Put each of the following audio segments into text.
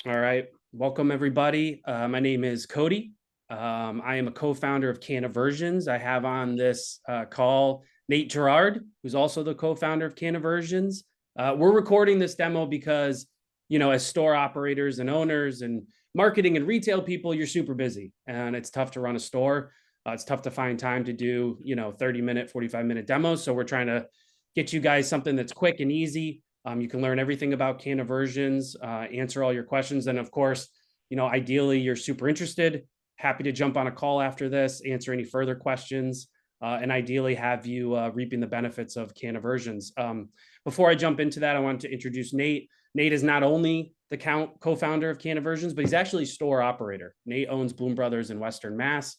All right. Welcome, everybody. My name is Cody. I am a co-founder of CannaVersions. I have on this call Nate Gerard, who's also the co-founder of CannaVersions. We're recording this demo because, as store operators and owners and marketing and retail people, you're super busy and it's tough to run a store. It's tough to find time to do, 30-minute, 45-minute demos. So we're trying to get you guys something that's quick and easy. You can learn everything about CannaVersions, answer all your questions. And of course, ideally you're super interested, happy to jump on a call after this, answer any further questions, and ideally have you reaping the benefits of CannaVersions. Before I jump into that, I want to introduce Nate. Nate is not only the co-founder of CannaVersions, but he's actually store operator. Nate owns Bloom Brothers in Western Mass.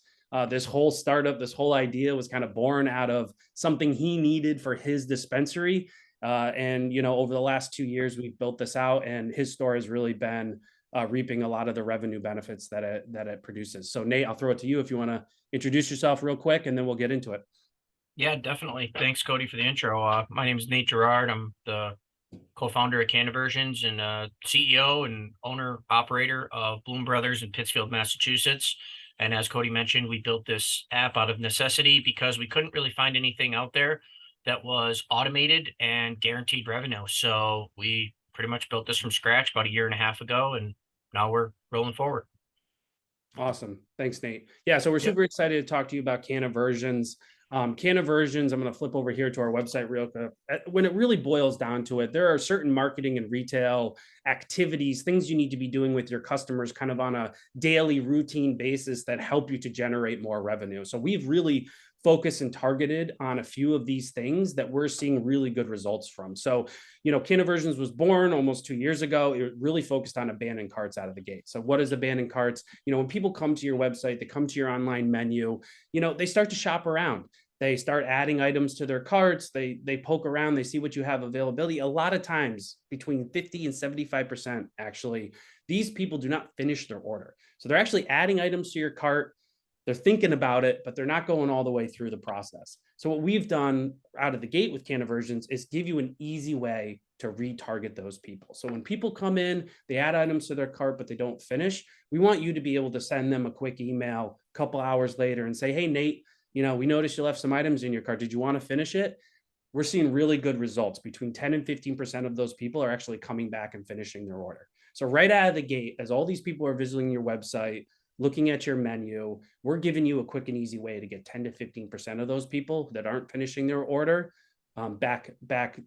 This whole startup, this whole idea was kind of born out of something he needed for his dispensary. And over the last 2 years, we've built this out, and his store has really been reaping a lot of the revenue benefits that it produces. So Nate, I'll throw it to you if you want to introduce yourself real quick, and then we'll get into it. Yeah, definitely. Thanks, Cody, for the intro. My name is Nate Gerard. I'm the co-founder of CannaVersions and CEO and owner operator of Bloom Brothers in Pittsfield, Massachusetts. And as Cody mentioned, we built this app out of necessity because we couldn't really find anything out there that was automated and guaranteed revenue. So we pretty much built this from scratch about a year and a half ago, and now we're rolling forward. Awesome. Thanks, Nate. Yeah, so we're Yep. super excited to talk to you about CannaVersions. CannaVersions, I'm going to flip over here to our website real quick. When it really boils down to it, there are certain marketing and retail activities, things you need to be doing with your customers kind of on a daily routine basis that help you to generate more revenue. So we've really focused and targeted on a few of these things that we're seeing really good results from. So, CannaVersions was born almost 2 years ago. It really focused on abandoned carts out of the gate. So what is abandoned carts? When people come to your website, they come to your online menu, they start to shop around. They start adding items to their carts. They poke around. They see what you have availability. A lot of times, between 50 and 75%, actually, these people do not finish their order. So they're actually adding items to your cart. They're thinking about it, but they're not going all the way through the process. So what we've done out of the gate with CannaVersions is give you an easy way to retarget those people. So when people come in, they add items to their cart, but they don't finish, we want you to be able to send them a quick email a couple hours later and say, hey, Nate, we noticed you left some items in your cart. Did you want to finish it? We're seeing really good results. Between 10 and 15% of those people are actually coming back and finishing their order. So right out of the gate, as all these people are visiting your website, looking at your menu, we're giving you a quick and easy way to get 10 to 15% of those people that aren't finishing their order back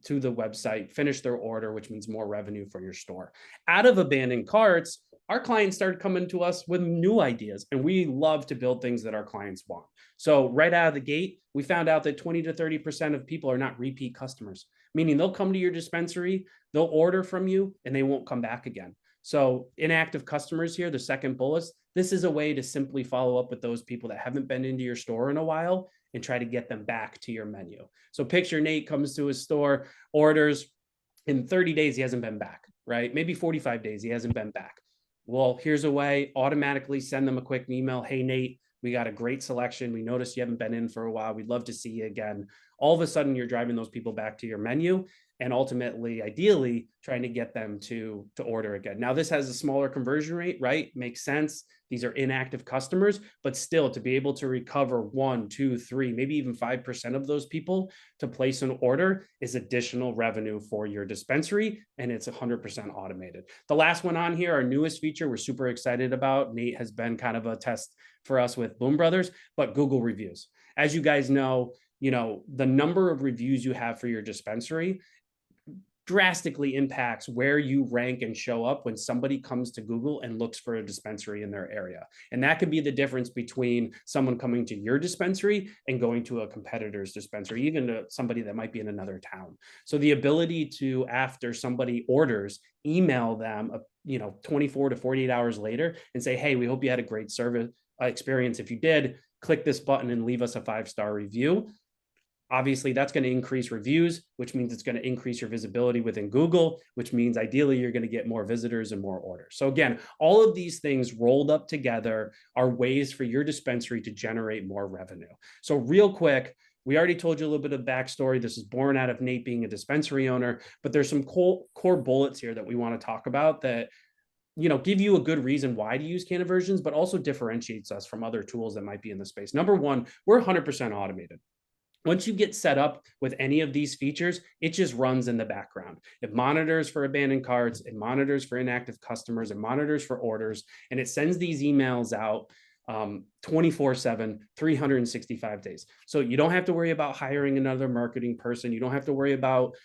to the website, finish their order, which means more revenue for your store. Out of abandoned carts, our clients started coming to us with new ideas, and we love to build things that our clients want. So right out of the gate, we found out that 20 to 30% of people are not repeat customers, meaning they'll come to your dispensary, they'll order from you, and they won't come back again. So inactive customers here, the second bullet, this is a way to simply follow up with those people that haven't been into your store in a while and try to get them back to your menu. So picture Nate comes to his store, orders, in 30 days, he hasn't been back, right? Maybe 45 days, he hasn't been back. Well, here's a way, automatically send them a quick email. Hey, Nate, we got a great selection. We noticed you haven't been in for a while. We'd love to see you again. All of a sudden, you're driving those people back to your menu and ultimately, ideally, trying to get them to order again. Now, this has a smaller conversion rate, right? Makes sense. These are inactive customers, but still to be able to recover 1, 2, 3, maybe even 5% of those people to place an order is additional revenue for your dispensary, and it's 100% automated. The last one on here, our newest feature we're super excited about. Nate has been kind of a test for us with Bloom Brothers, but Google reviews. As you guys know, the number of reviews you have for your dispensary drastically impacts where you rank and show up when somebody comes to Google and looks for a dispensary in their area. And that could be the difference between someone coming to your dispensary and going to a competitor's dispensary, even to somebody that might be in another town. So the ability to, after somebody orders, email them, 24 to 48 hours later and say, hey, we hope you had a great service experience. If you did, click this button and leave us a 5-star review. Obviously, that's going to increase reviews, which means it's going to increase your visibility within Google, which means ideally you're going to get more visitors and more orders. So again, all of these things rolled up together are ways for your dispensary to generate more revenue. So real quick, we already told you a little bit of backstory. This is born out of Nate being a dispensary owner, but there's some core bullets here that we want to talk about that give you a good reason why to use CannaVersions, but also differentiates us from other tools that might be in the space. Number one, we're 100% automated. Once you get set up with any of these features, it just runs in the background. It monitors for abandoned carts, it monitors for inactive customers, it monitors for orders, and it sends these emails out 24/7, 365 days. So you don't have to worry about hiring another marketing person. You don't have to worry about,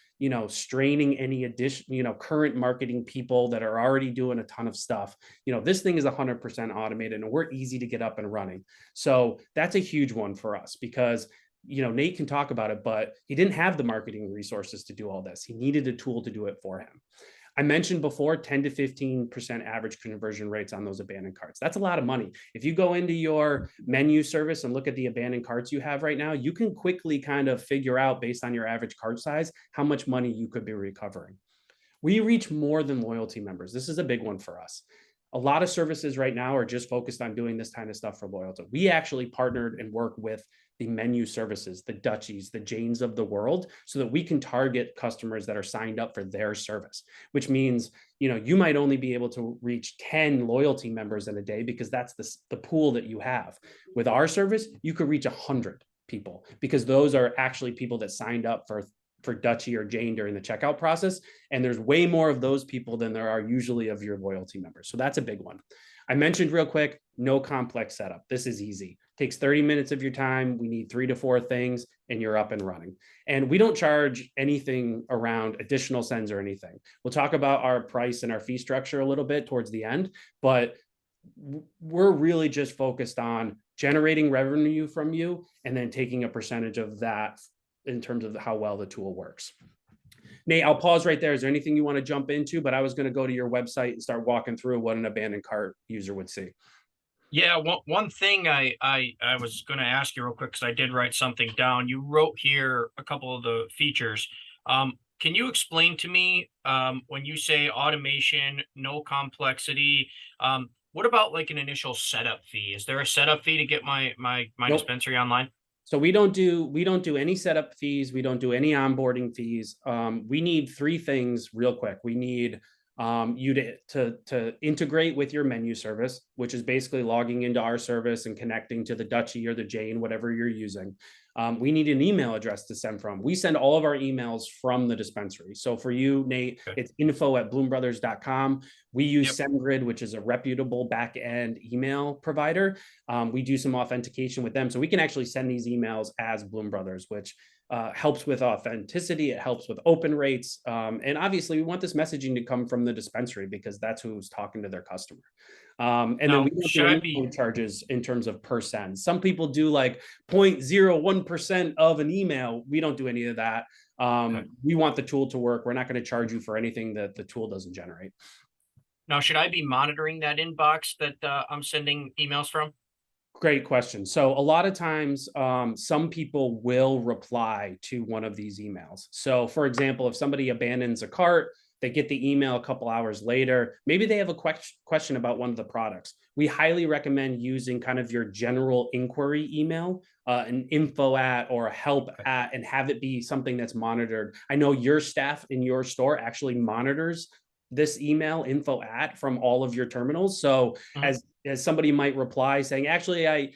straining any addition, current marketing people that are already doing a ton of stuff. This thing is 100% automated and we're easy to get up and running. So that's a huge one for us because Nate can talk about it, but he didn't have the marketing resources to do all this. He needed a tool to do it for him. I mentioned before 10 to 15% average conversion rates on those abandoned carts. That's a lot of money. If you go into your menu service and look at the abandoned carts you have right now, you can quickly kind of figure out based on your average cart size, how much money you could be recovering. We reach more than loyalty members. This is a big one for us. A lot of services right now are just focused on doing this kind of stuff for loyalty. We actually partnered and work with the menu services, the Dutchies, the Janes of the world, so that we can target customers that are signed up for their service, which means, you might only be able to reach 10 loyalty members in a day because that's the pool that you have. With our service, you could reach 100 people because those are actually people that signed up for Dutchie or Jane during the checkout process. And there's way more of those people than there are usually of your loyalty members. So that's a big one. I mentioned real quick, no complex setup. This is easy. Takes 30 minutes of your time. We need 3 to 4 things and you're up and running. And we don't charge anything around additional sends or anything. We'll talk about our price and our fee structure a little bit towards the end, but we're really just focused on generating revenue from you and then taking a percentage of that in terms of how well the tool works. Nate, I'll pause right there. Is there anything you want to jump into? But I was going to go to your website and start walking through what an abandoned cart user would see. Yeah, one thing I was going to ask you real quick because I did write something down. You wrote here a couple of the features. Can you explain to me when you say automation, no complexity? What about like an initial setup fee? Is there a setup fee to get my Nope. dispensary online? So we don't do any setup fees. We don't do any onboarding fees. We need 3 things real quick. We need you to integrate with your menu service, which is basically logging into our service and connecting to the Dutchie or the Jane, whatever you're using. We need an email address to send from. We send all of our emails from the dispensary. So for you, Nate, Okay. it's info@bloombrothers.com. We use Yep. SendGrid, which is a reputable back-end email provider. We do some authentication with them. So we can actually send these emails as Bloom Brothers, which helps with authenticity. It helps with open rates. And obviously, we want this messaging to come from the dispensary because that's who's talking to their customer. And then Now, we don't should do I any be charges in terms of per send. Some people do like 0.01% of an email. We don't do any of that. okay. We want the tool to work. We're not going to charge you for anything that the tool doesn't generate. Now, should I be monitoring that inbox that I'm sending emails from? Great question. So a lot of times, some people will reply to one of these emails. So for example, if somebody abandons a cart, they get the email a couple hours later, maybe they have a question about one of the products. We highly recommend using kind of your general inquiry email, an info at or a help at, and have it be something that's monitored. I know your staff in your store actually monitors this email info at from all of your terminals. So Mhm. as somebody might reply saying, actually, I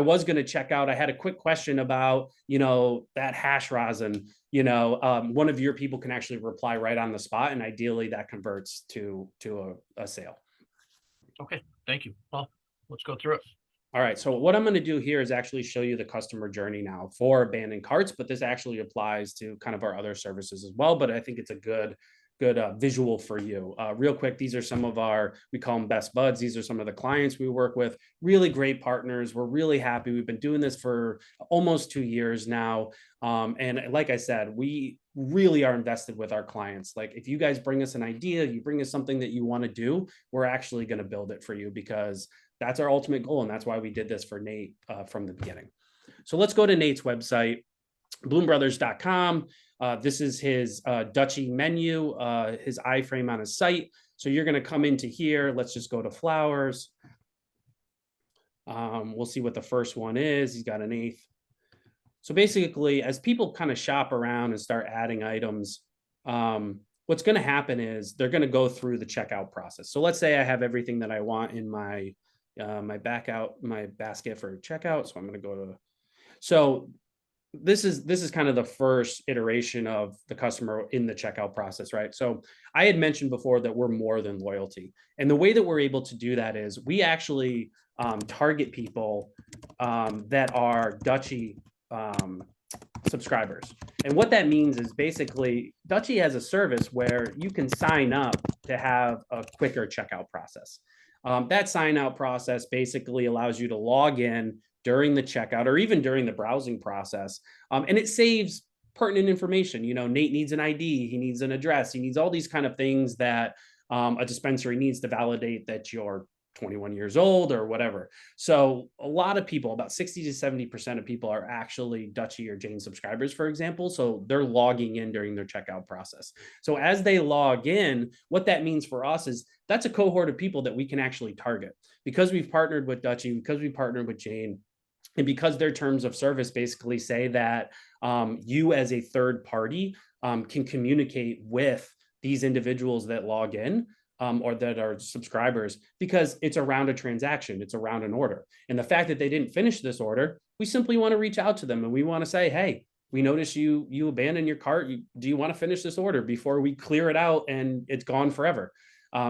was going to check out, I had a quick question about, that hash rosin, one of your people can actually reply right on the spot. And ideally that converts to a sale. Okay, thank you. Well, let's go through it. All right, so what I'm going to do here is actually show you the customer journey now for abandoned carts, but this actually applies to kind of our other services as well. But I think it's a good visual for you. Real quick, these are some of we call them best buds. These are some of the clients we work with, really great partners. We're really happy. We've been doing this for almost 2 years now. And like I said, we really are invested with our clients. Like if you guys bring us an idea, you bring us something that you want to do, we're actually going to build it for you because that's our ultimate goal. And that's why we did this for Nate from the beginning. So let's go to Nate's website, bloombrothers.com. This is his Dutchie menu, his iframe on his site. So you're going to come into here. Let's just go to flowers. We'll see what the first one is. He's got an 8th. So basically, as people kind of shop around and start adding items, what's going to happen is they're going to go through the checkout process. So let's say I have everything that I want in my my basket for checkout. So I'm going to go to, so this is kind of the first iteration of the customer in the checkout process, right? So I had mentioned before that we're more than loyalty. And the way that we're able to do that is we actually target people that are Dutchie subscribers. And what that means is basically Dutchie has a service where you can sign up to have a quicker checkout process. That sign out process basically allows you to log in during the checkout or even during the browsing process. And it saves pertinent information. You know, Nate needs an ID, he needs an address, he needs all these kind of things that a dispensary needs to validate that you're 21 years old or whatever. So a lot of people, about 60 to 70% of people are actually Dutchie or Jane subscribers, for example. So they're logging in during their checkout process. So as they log in, what that means for us is that's a cohort of people that we can actually target because we've partnered with Dutchie, because we partnered with Jane, and because their terms of service basically say that you as a third party can communicate with these individuals that log in or that are subscribers, because it's around a transaction, it's around an order. And the fact that they didn't finish this order, we simply want to reach out to them and we want to say, hey, we notice you abandoned your cart. Do you want to finish this order before we clear it out and it's gone forever?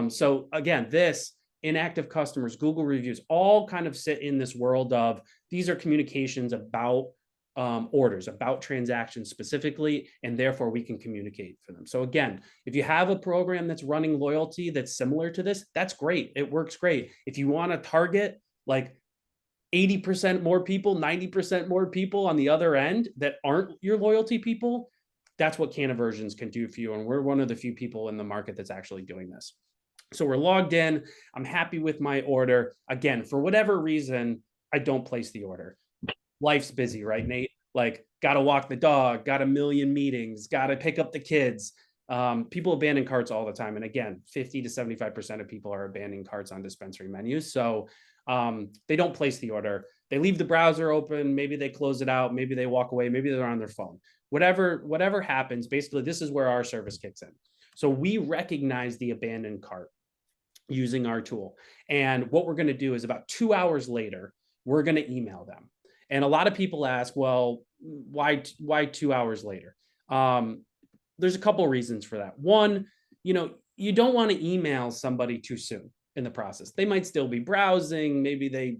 So again, this inactive customers, Google reviews, all kind of sit in this world of these are communications about orders, about transactions specifically, and therefore we can communicate for them. So again, if you have a program that's running loyalty that's similar to this, that's great. It works great. If you want to target like 80% more people, 90% more people on the other end that aren't your loyalty people, that's what CannaVersions can do for you. And we're one of the few people in the market that's actually doing this. So we're logged in. I'm happy with my order. Again, for whatever reason, I don't place the order. Life's busy, right, Nate? Like, got to walk the dog, got a million meetings, got to pick up the kids. People abandon carts all the time. And again, 50 to 75% of people are abandoning carts on dispensary menus. So they don't place the order. They leave the browser open. Maybe they close it out. Maybe they walk away. Maybe they're on their phone. Whatever happens, basically, this is where our service kicks in. So we recognize the abandoned cart using our tool. And what we're going to do is about 2 hours later, we're going to email them. And a lot of people ask, well, why 2 hours later? There's a couple of reasons for that. One, you don't want to email somebody too soon in the process. They might still be browsing. Maybe they,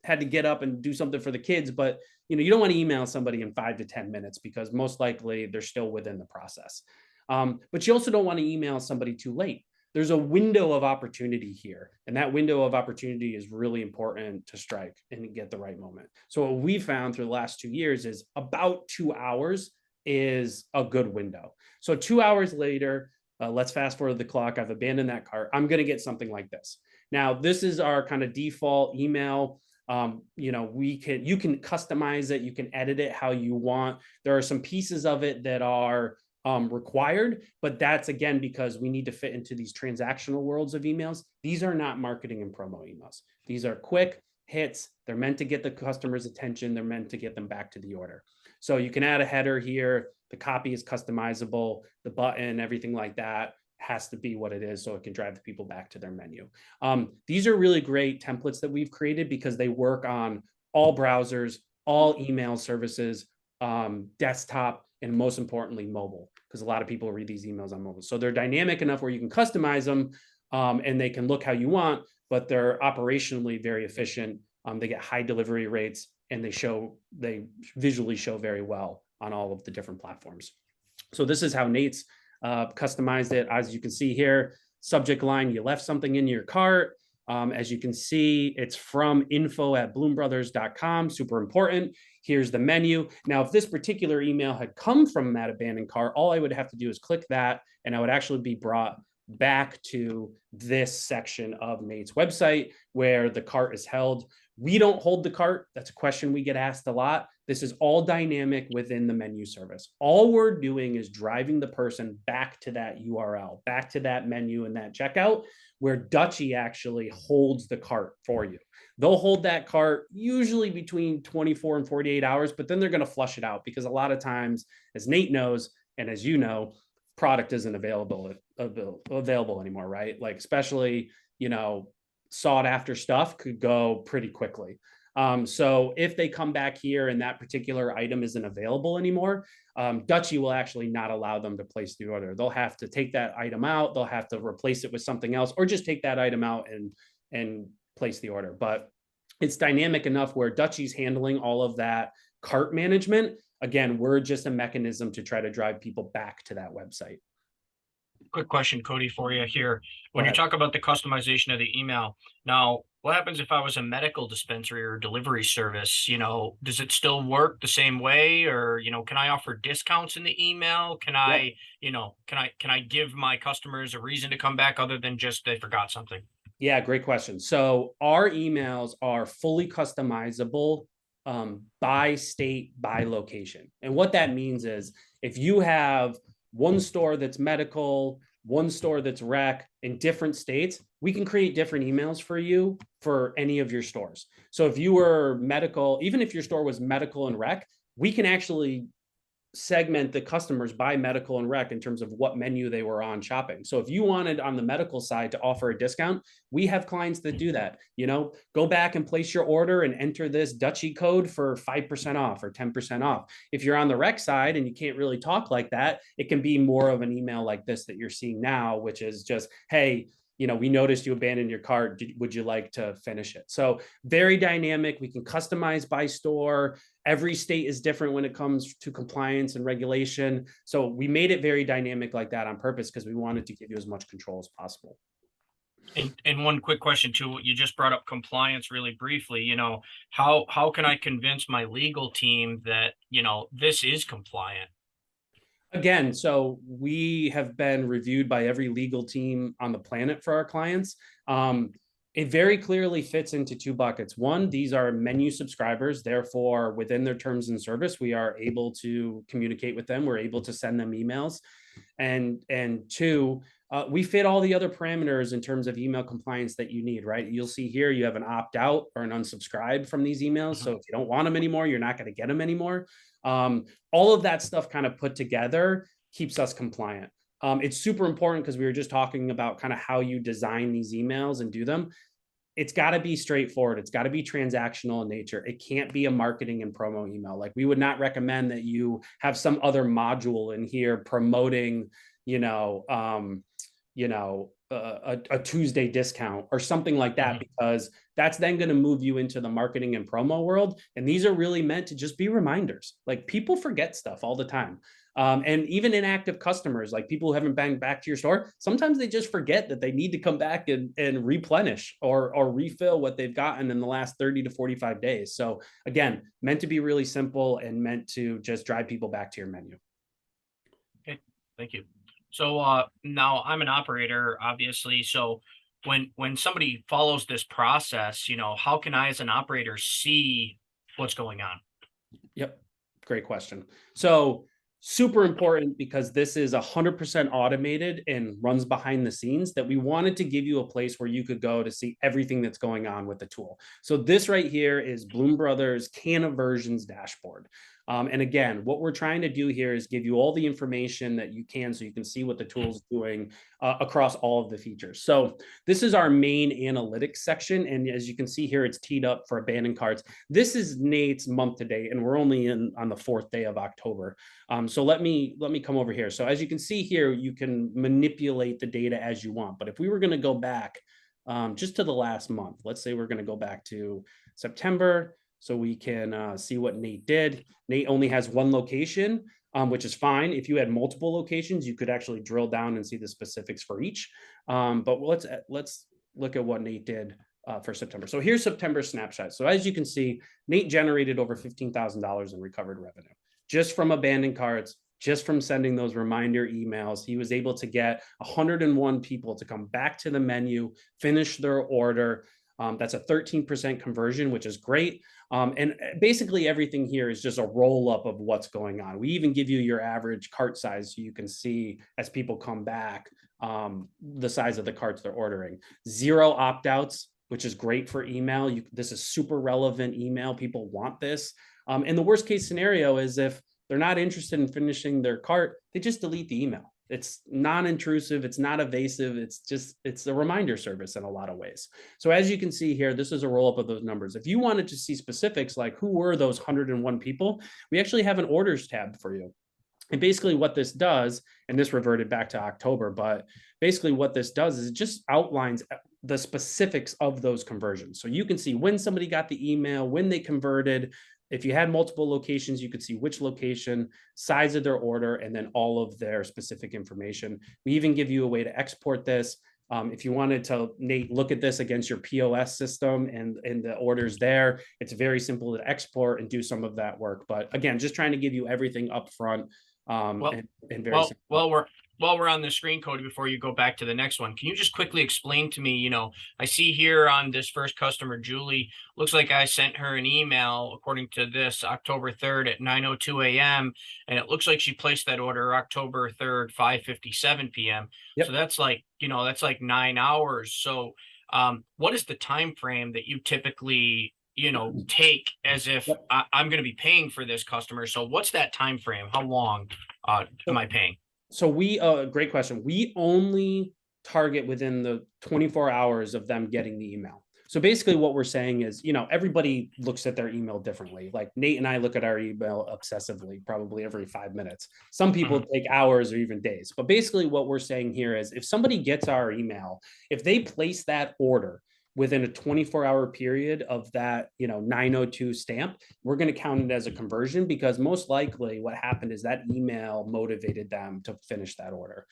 had to get up and do something for the kids, but you don't want to email somebody in 5 to 10 minutes because most likely they're still within the process. But you also don't want to email somebody too late. There's a window of opportunity here. And that window of opportunity is really important to strike and get the right moment. So what we found through the last 2 years is about 2 hours is a good window. So 2 hours later, let's fast forward the clock. I've abandoned that cart. I'm going to get something like this. Now, this is our kind of default email. You can customize it. You can edit it how you want. There are some pieces of it that are required, but that's again because we need to fit into these transactional worlds of emails. These are not marketing and promo emails. These are quick hits. They're meant to get the customer's attention. They're meant to get them back to the order. So you can add a header here. The copy is customizable. The button, everything like that has to be what it is so it can drive the people back to their menu. These are really great templates that we've created because they work on all browsers, all email services, desktop, and most importantly, mobile, because a lot of people read these emails on mobile. So they're dynamic enough where you can customize them and they can look how you want, but they're operationally very efficient. They get high delivery rates and they visually show very well on all of the different platforms. So this is how Nate's customized it. As you can see here, subject line, you left something in your cart. As you can see, it's from info@bloombrothers.com, super important. Here's the menu. Now, if this particular email had come from that abandoned cart, all I would have to do is click that, and I would actually be brought back to this section of Nate's website where the cart is held. We don't hold the cart. That's a question we get asked a lot. This is all dynamic within the menu service. All we're doing is driving the person back to that URL, back to that menu and that checkout where Dutchie actually holds the cart for you. They'll hold that cart usually between 24 and 48 hours, but then they're going to flush it out because a lot of times, as Nate knows, and as you know, product isn't available anymore, right? Like, especially, sought after stuff could go pretty quickly. So if they come back here and that particular item isn't available anymore, Dutchy will actually not allow them to place the order. They'll have to take that item out. They'll have to replace it with something else, or just take that item out and place the order. But it's dynamic enough where Dutchy's handling all of that cart management. Again, we're just a mechanism to try to drive people back to that website. Quick question, Cody, for you here. When you ahead. talk about the customization of the email, now what happens if I was a medical dispensary or delivery service? Does it still work the same way, or can I offer discounts in the email? Can Yep. I, can I give my customers a reason to come back other than just they forgot something? Yeah, great question. So our emails are fully customizable by state, by location. And what that means is if you have one store that's medical, one store that's rec in different states, we can create different emails for you for any of your stores. So if you were medical, even if your store was medical and rec, we can actually segment the customers by medical and rec in terms of what menu they were on shopping. So if you wanted on the medical side to offer a discount, we have clients that do that. Go back and place your order and enter this Dutchy code for 5% off or 10% off. If you're on the rec side and you can't really talk like that, it can be more of an email like this that you're seeing now, which is just, hey, we noticed you abandoned your cart. Would you like to finish it? So very dynamic. We can customize by store. Every state is different when it comes to compliance and regulation. So we made it very dynamic like that on purpose because we wanted to give you as much control as possible. And one quick question too, you just brought up compliance really briefly. How can I convince my legal team that, this is compliant? Again, so we have been reviewed by every legal team on the planet for our clients. It very clearly fits into two buckets. One, these are menu subscribers. Therefore, within their terms and service, we are able to communicate with them. We're able to send them emails. And two, we fit all the other parameters in terms of email compliance that you need, right? You'll see here, you have an opt out or an unsubscribe from these emails. So if you don't want them anymore, you're not going to get them anymore. All of that stuff kind of put together keeps us compliant. It's super important because we were just talking about kind of how you design these emails and do them. It's got to be straightforward. It's got to be transactional in nature. It can't be a marketing and promo email. Like, we would not recommend that you have some other module in here promoting, a Tuesday discount or something like that, because that's then going to move you into the marketing and promo world. And these are really meant to just be reminders. Like, people forget stuff all the time. And even inactive customers, like people who haven't been back to your store, sometimes they just forget that they need to come back and replenish or refill what they've gotten in the last 30 to 45 days. So again, meant to be really simple and meant to just drive people back to your menu. Okay, thank you. So now I'm an operator, obviously. So when somebody follows this process, how can I as an operator see what's going on? Yep. Great question. So super important, because this is 100% automated and runs behind the scenes, that we wanted to give you a place where you could go to see everything that's going on with the tool. So this right here is Bloom Brothers CannaVersions dashboard. And again, what we're trying to do here is give you all the information that you can, so you can see what the tool is doing across all of the features. So this is our main analytics section. And as you can see here, it's teed up for abandoned carts. This is Nate's month to date, and we're only on the 4th day of October. So let me come over here. So as you can see here, you can manipulate the data as you want. But if we were going to go back just to the last month, let's say we're going to go back to September, so we can see what Nate did. Nate only has one location, which is fine. If you had multiple locations, you could actually drill down and see the specifics for each. But let's look at what Nate did for September. So here's September snapshot. So as you can see, Nate generated over $15,000 in recovered revenue just from abandoned carts, just from sending those reminder emails. He was able to get 101 people to come back to the menu, finish their order. That's a 13% conversion, which is great. And basically everything here is just a roll up of what's going on. We even give you your average cart size so you can see, as people come back, the size of the carts they're ordering. 0 opt-outs, which is great for email. This is super relevant email. People want this. And the worst case scenario is if they're not interested in finishing their cart, they just delete the email. It's non-intrusive, it's not evasive, it's a reminder service in a lot of ways. So as you can see here, this is a roll up of those numbers. If you wanted to see specifics like who were those 101 people, we actually have an orders tab for you. And basically what this does, and this reverted back to October, but basically what this does is it just outlines the specifics of those conversions. So you can see when somebody got the email, when they converted. If you had multiple locations, you could see which location, size of their order, and then all of their specific information. We even give you a way to export this. If you wanted to, Nate, look at this against your POS system and the orders there, it's very simple to export and do some of that work. But again, just trying to give you everything up front, Well, and very well, simple. while we're on the screen, Cody, before you go back to the next one, can you just quickly explain to me, I see here on this first customer, Julie, looks like I sent her an email according to this October 3rd at 9:02 a.m. And it looks like she placed that order October 3rd, 5:57 p.m. So Yep. that's like 9 hours. So what is the time frame that you typically take as if Yep. I'm going to be paying for this customer? So what's that time frame? How long am I paying? So we, great question. We only target within the 24 hours of them getting the email. So basically what we're saying is, everybody looks at their email differently. Like Nate and I look at our email obsessively, probably every 5 minutes. Some people Mhm. take hours or even days. But basically what we're saying here is if somebody gets our email, if they place that order within a 24-hour period of that, 902 stamp, we're going to count it as a conversion because most likely what happened is that email motivated them to finish that order.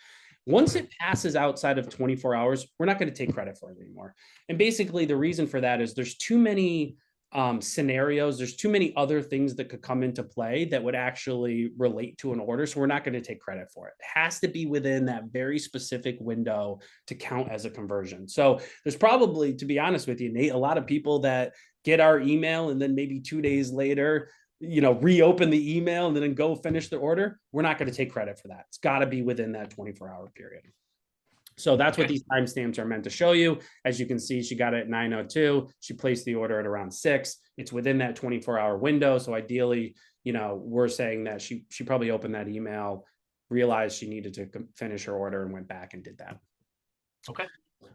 Once Right. it passes outside of 24 hours, we're not going to take credit for it anymore. And basically, the reason for that is there's too many scenarios, there's too many other things that could come into play that would actually relate to an order. So we're not going to take credit for it. It has to be within that very specific window to count as a conversion. So there's probably, to be honest with you, Nate, a lot of people that get our email and then maybe 2 days later, reopen the email and then go finish the order. We're not going to take credit for that. It's got to be within that 24-hour period. So that's what Okay. these timestamps are meant to show you. As you can see, she got it at 9:02. She placed the order at around 6. It's within that 24-hour window. So ideally, we're saying that she probably opened that email, realized she needed to finish her order, and went back and did that. Okay.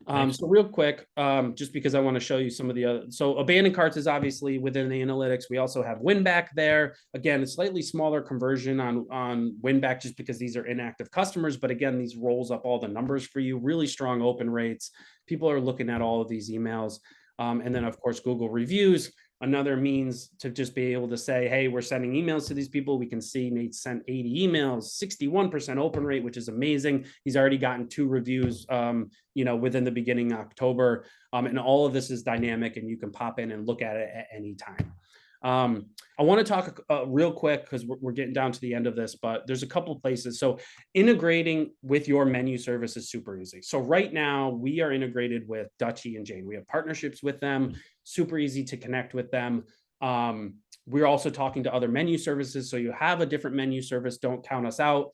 Thanks. So real quick, just because I want to show you some of the other, so abandoned carts is obviously within the analytics. We also have win back there. Again, a slightly smaller conversion on win back just because these are inactive customers. But again, these rolls up all the numbers for you, really strong open rates. People are looking at all of these emails. And then of course, Google reviews, another means to just be able to say, hey, we're sending emails to these people. We can see Nate sent 80 emails, 61% open rate, which is amazing. He's already gotten 2 reviews, within the beginning of October. And all of this is dynamic and you can pop in and look at it at any time. I want to talk real quick because we're getting down to the end of this, but there's a couple places. So integrating with your menu service is super easy. So right now we are integrated with Dutchie and Jane. We have partnerships with them, super easy to connect with them. We're also talking to other menu services. So you have a different menu service, don't count us out.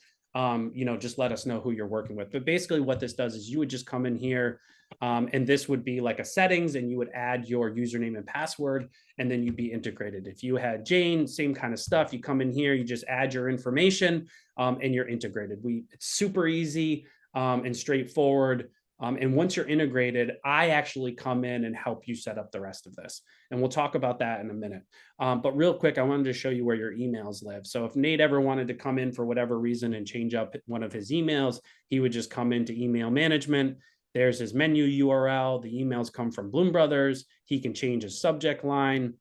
Just let us know who you're working with. But basically what this does is you would just come in here, and this would be like a settings and you would add your username and password and then you'd be integrated. If you had Jane, same kind of stuff, you come in here, you just add your information, and you're integrated. It's super easy, and straightforward. And once you're integrated, I actually come in and help you set up the rest of this. And we'll talk about that in a minute. But real quick, I wanted to show you where your emails live. So if Nate ever wanted to come in for whatever reason and change up one of his emails, he would just come into email management. There's his menu URL. The emails come from Bloom Brothers. He can change his subject line.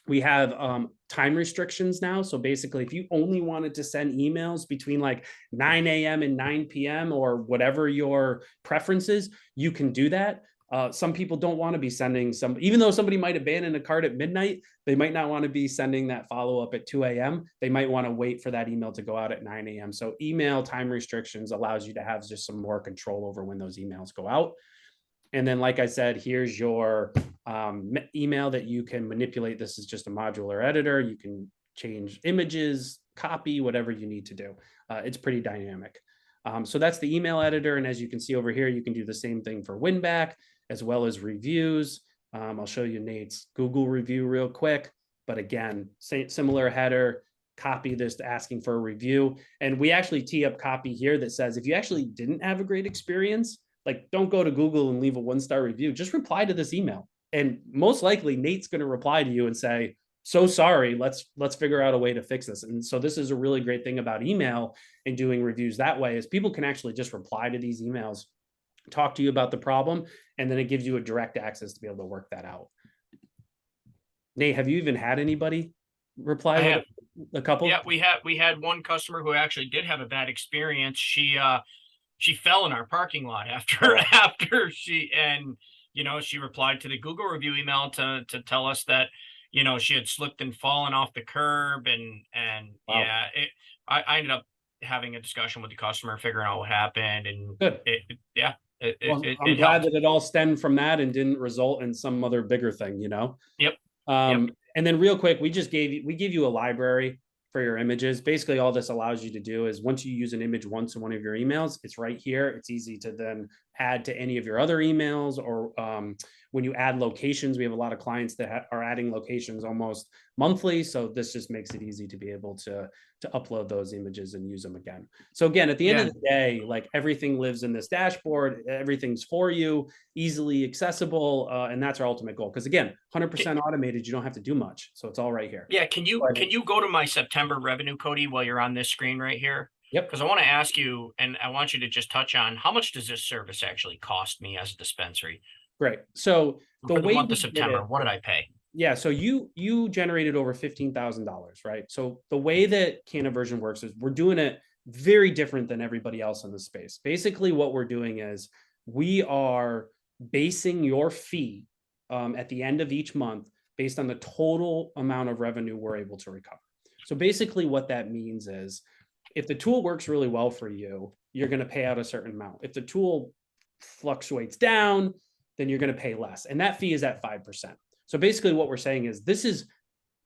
We have time restrictions now. So basically, if you only wanted to send emails between like 9 a.m. and 9 p.m. or whatever your preference is, you can do that. Some people don't want to be sending even though somebody might abandon a cart at midnight, they might not want to be sending that follow-up at 2 a.m. They might want to wait for that email to go out at 9 a.m. So email time restrictions allows you to have just some more control over when those emails go out. And then, like I said, here's your email that you can manipulate. This is just a modular editor. You can change images, copy, whatever you need to do. It's pretty dynamic. So that's the email editor. And as you can see over here, you can do the same thing for winback as well as reviews. I'll show you Nate's Google review real quick. But again, similar header, copy this asking for a review. And we actually tee up copy here that says, if you actually didn't have a great experience, like don't go to Google and leave a 1-star review, just reply to this email. And most likely Nate's going to reply to you and say, so sorry, let's figure out a way to fix this. And so this is a really great thing about email and doing reviews that way, is people can actually just reply to these emails, talk to you about the problem, and then it gives you a direct access to be able to work that out. Nate, have you even had anybody reply I with have. a couple? Yeah, we had one customer who actually did have a bad experience. She fell in our parking lot after she replied to the Google review email to tell us that she had slipped and fallen off the curb, and Wow. yeah, I ended up having a discussion with the customer, figuring out what happened, and Good. I'm glad helped. that it all stemmed from that and didn't result in some other bigger thing, Yep. Yep. And then real quick, we gave you a library for your images. Basically, all this allows you to do is once you use an image once in one of your emails, it's right here. It's easy to then add to any of your other emails, or when you add locations, we have a lot of clients that are adding locations almost monthly. So this just makes it easy to be able to upload those images and use them again. So again, at the end of the day, like everything lives in this dashboard, everything's for you, easily accessible. And that's our ultimate goal. Because again, 100% automated, you don't have to do much. So it's all right here. Yeah, can you go to my September revenue, Cody, while you're on this screen right here? Yep. Because I want to ask you, and I want you to just touch on, how much does this service actually cost me as a dispensary? Great. So For the month of September, what did I pay? Yeah, so you generated over $15,000, right? So the way that CannaVersion works is we're doing it very different than everybody else in the space. Basically, what we're doing is we are basing your fee at the end of each month based on the total amount of revenue we're able to recover. So basically, what that means is if the tool works really well for you, you're going to pay out a certain amount. If the tool fluctuates down, then you're going to pay less. And that fee is at 5%. So basically what we're saying is this is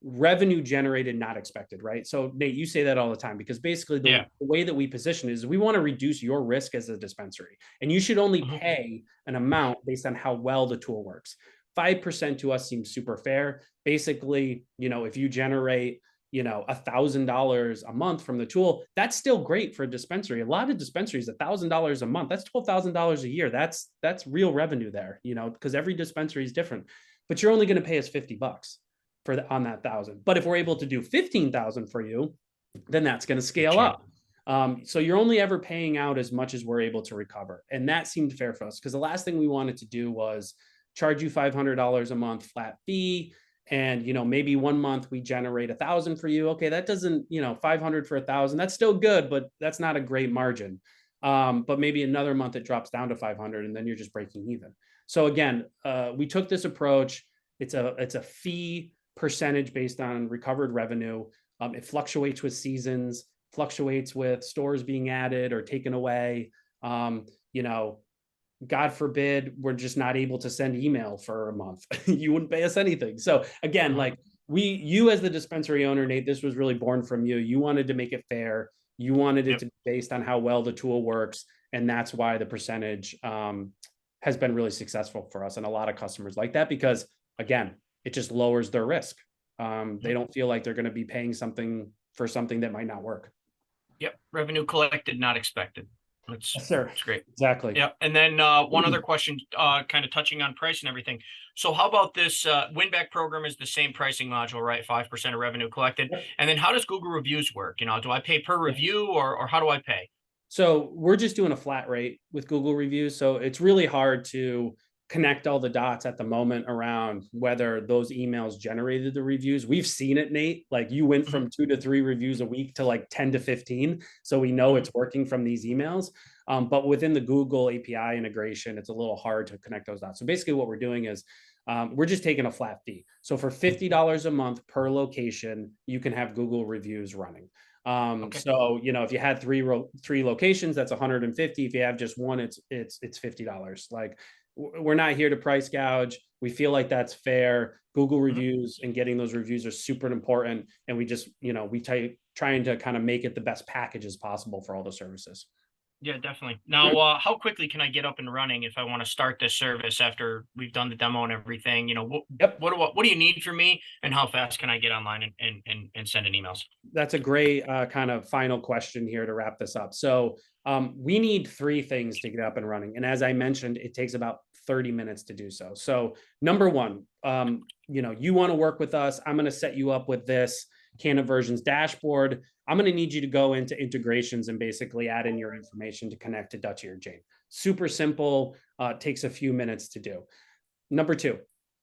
revenue generated, not expected, right? So Nate, you say that all the time, because basically the way that we position is we want to reduce your risk as a dispensary, and you should only pay an amount based on how well the tool works. 5% to us seems super fair. Basically, if you generate, $1,000 a month from the tool, that's still great for a dispensary. A lot of dispensaries, $1,000 a month, that's $12,000 a year. That's real revenue there, because every dispensary is different. But you're only going to pay us $50 on that 1,000. But if we're able to do 15,000 for you, then that's going to scale up. So you're only ever paying out as much as we're able to recover. And that seemed fair for us, because the last thing we wanted to do was charge you $500 a month flat fee. And, maybe one month we generate 1,000 for you. Okay, that doesn't, 500 for 1,000, that's still good, but that's not a great margin. But maybe another month it drops down to 500 and then you're just breaking even. So again, we took this approach. It's a fee percentage based on recovered revenue. It fluctuates with seasons, fluctuates with stores being added or taken away. God forbid, we're just not able to send email for a month. You wouldn't pay us anything. So again, like you as the dispensary owner, Nate, this was really born from you. You wanted to make it fair. You wanted it to be based on how well the tool works. And that's why the percentage has been really successful for us. And a lot of customers like that, because again, it just lowers their risk. They don't feel like they're going to be paying something for something that might not work. Yep. Revenue collected, not expected. Yes, sir. That's great. Exactly. Yeah. And then one other question, kind of touching on price and everything. So how about this win-back program is the same pricing module, right? 5% of revenue collected. Yep. And then how does Google reviews work? Do I pay per review or how do I pay? So we're just doing a flat rate with Google reviews. So it's really hard to connect all the dots at the moment around whether those emails generated the reviews. We've seen it, Nate. Like you went from 2 to 3 reviews a week to like 10 to 15. So we know it's working from these emails. But within the Google API integration, it's a little hard to connect those dots. So basically what we're doing is we're just taking a flat fee. So for $50 a month per location, you can have Google reviews running. So, if you had three locations, that's 150. If you have just one, it's $50. Like we're not here to price gouge. We feel like that's fair. Google reviews and getting those reviews are super important. And we just, trying to kind of make it the best package as possible for all the services. Yeah, definitely. Now, how quickly can I get up and running if I want to start this service after we've done the demo and everything? You know, Yep. what do you need from me, and how fast can I get online and send in emails? That's a great kind of final question here to wrap this up. So we need three things to get up and running. And as I mentioned, it takes about 30 minutes to do so. So number one, you want to work with us. I'm going to set you up with this CannaVersions dashboard. I'm going to need you to go into integrations and basically add in your information to connect to Dutchy or Jane. Super simple, takes a few minutes to do. Number two,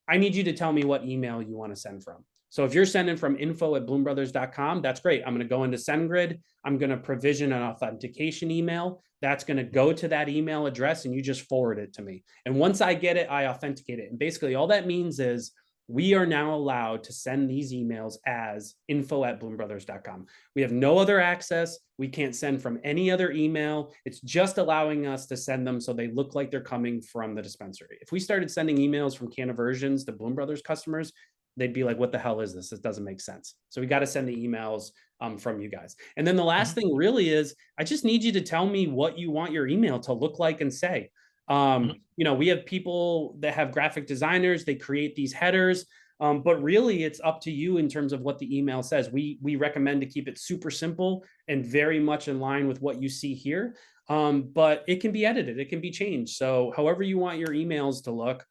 I need you to tell me what email you want to send from. So if you're sending from info@bloombrothers.com, that's great. I'm going to go into SendGrid. I'm going to provision an authentication email. That's going to go to that email address and you just forward it to me. And once I get it, I authenticate it. And basically all that means is we are now allowed to send these emails as info@bloombrothers.com. We have no other access. We can't send from any other email. It's just allowing us to send them so they look like they're coming from the dispensary. If we started sending emails from CannaVersions to Bloom Brothers customers, they'd be like, what the hell is this? This doesn't make sense. So we got to send the emails from you guys. And then the last thing really is, I just need you to tell me what you want your email to look like and say. Mhm. We have people that have graphic designers, they create these headers. But really, it's up to you in terms of what the email says. We recommend to keep it super simple and very much in line with what you see here. But it can be edited, it can be changed. So however you want your emails to look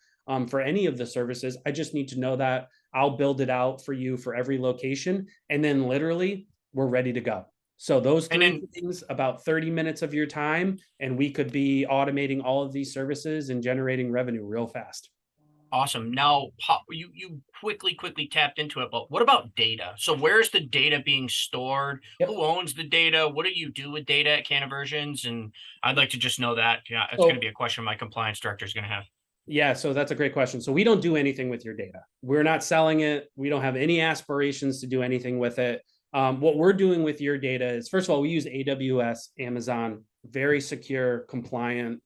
for any of the services, I just need to know that. I'll build it out for you for every location. And then literally, we're ready to go. So those And three then things, about 30 minutes of your time, and we could be automating all of these services and generating revenue real fast. awesome. Now, you quickly tapped into it, but what about data? So where's the data being stored? Yep. Who owns the data? What do you do with data at CannaVersions? And I'd like to just know that. Yeah, it's going to So be a question my compliance director is going to have. yeah, so that's a great question. So we don't do anything with your data. We're not selling it. We don't have any aspirations to do anything with it. What we're doing with your data is, first of all, we use AWS, Amazon, very secure, compliant,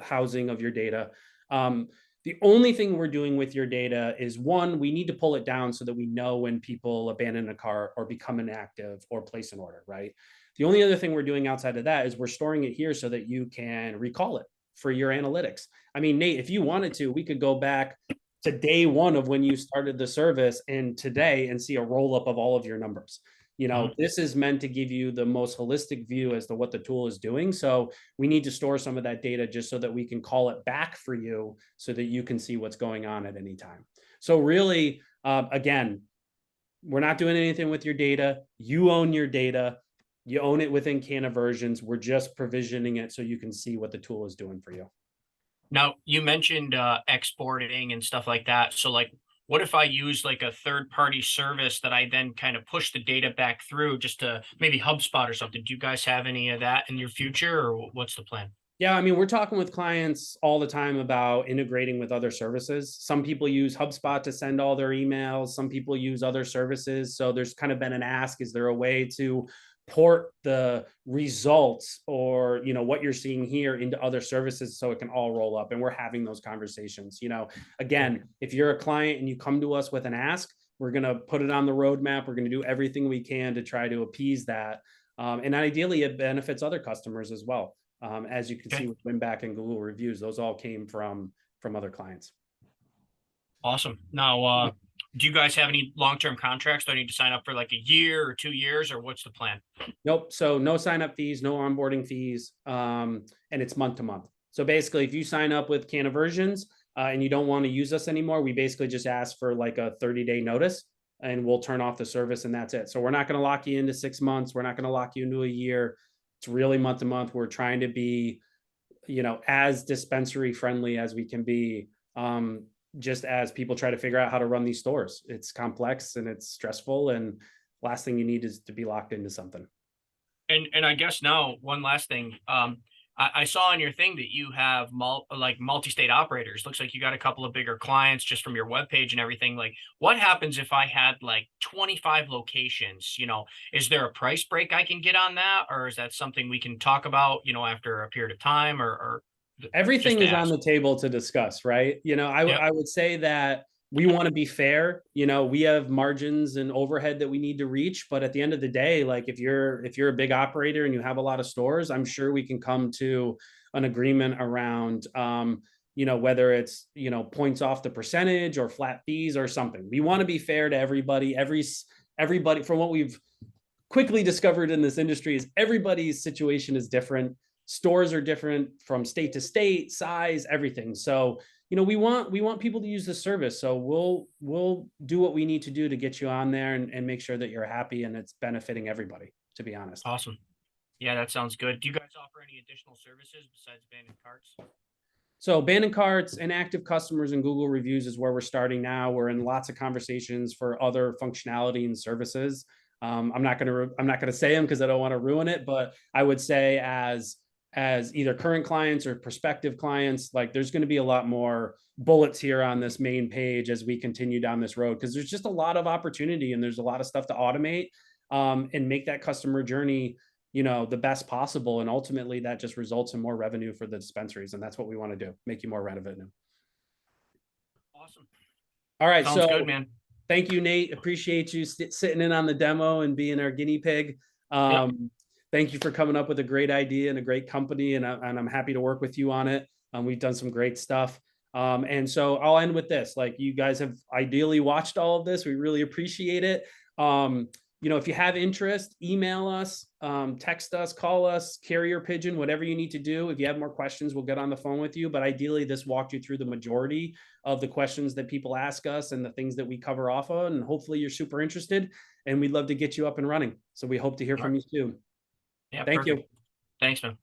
housing of your data. The only thing we're doing with your data is, one, we need to pull it down so that we know when people abandon a cart or become inactive or place an order, right? The only other thing we're doing outside of that is we're storing it here so that you can recall it for your analytics. I mean, Nate, if you wanted to, we could go back to day one of when you started the service and today and see a roll up of all of your numbers. Mhm. This is meant to give you the most holistic view as to what the tool is doing. So we need to store some of that data just so that we can call it back for you so that you can see what's going on at any time. So really, again, we're not doing anything with your data. You own your data. You own it within CannaVersions. We're just provisioning it so you can see what the tool is doing for you. Now, you mentioned exporting and stuff like that. So, like, what if I use like a third party service that I then kind of push the data back through just to maybe HubSpot or something? Do you guys have any of that in your future, or what's the plan? Yeah, I mean, we're talking with clients all the time about integrating with other services. Some people use HubSpot to send all their emails. Some people use other services. So there's kind of been an ask, is there a way to port the results or, what you're seeing here into other services so it can all roll up? And we're having those conversations. Okay. Again, if you're a client and you come to us with an ask, we're going to put it on the roadmap. We're going to do everything we can to try to appease that. And ideally, it benefits other customers as well. As you can see Okay. with Winback and Google reviews, those all came from other clients. Awesome. Now, do you guys have any long term contracts? Do I need to sign up for like a year or 2 years, or what's the plan? Nope. So no sign up fees, no onboarding fees, and it's month to month. So basically, if you sign up with CannaVersions and you don't want to use us anymore, we basically just ask for like a 30-day notice, and we'll turn off the service, and that's it. So we're not going to lock you into 6 months. We're not going to lock you into a year. It's really month to month. We're trying to be as dispensary friendly as we can be, just as people try to figure out how to run these stores. It's complex and it's stressful, and last thing you need is to be locked into something. And I guess now one last thing. I saw on your thing that you have multi-state operators. Looks like you got a couple of bigger clients just from your webpage and everything. Like, what happens if I had like 25 locations? Is there a price break I can get on that, or is that something we can talk about, after a period of time, or just Everything to is on ask? the table to discuss, right? Yep. I would say that we want to be fair. You know, we have margins and overhead that we need to reach, but at the end of the day, like if you're a big operator and you have a lot of stores, I'm sure we can come to an agreement around you know, whether it's, you know, points off the percentage or flat fees or something. We want to be fair to everybody. Everybody, from what we've quickly discovered in this industry, is everybody's situation is different. Stores are different from state to state, size, everything. So, you know, we want people to use the service. So we'll do what we need to do to get you on there and make sure that you're happy and it's benefiting everybody, to be honest. Awesome. Yeah, that sounds good. Do you guys offer any additional services besides abandoned carts? So abandoned carts and active customers and Google reviews is where we're starting now. We're in lots of conversations for other functionality and services. I'm not gonna say them because I don't want to ruin it, but I would say as either current clients or prospective clients, like there's going to be a lot more bullets here on this main page as we continue down this road, because there's just a lot of opportunity and there's a lot of stuff to automate and make that customer journey, you know, the best possible. And ultimately that just results in more revenue for the dispensaries. And that's what we want to do, make you more revenue. Awesome. All right. Sounds So good, man. thank you, Nate. Appreciate you sitting in on the demo and being our guinea pig. Yep. Thank you for coming up with a great idea and a great company. And I'm happy to work with you on it. We've done some great stuff. And so I'll end with this. Like, you guys have ideally watched all of this. We really appreciate it. You know, if you have interest, email us, text us, call us, carrier pigeon, whatever you need to do. If you have more questions, we'll get on the phone with you. But ideally, this walked you through the majority of the questions that people ask us and the things that we cover off on. And hopefully you're super interested and we'd love to get you up and running. So we hope to hear from you soon. Yeah, Thank perfect. you. Thanks, man.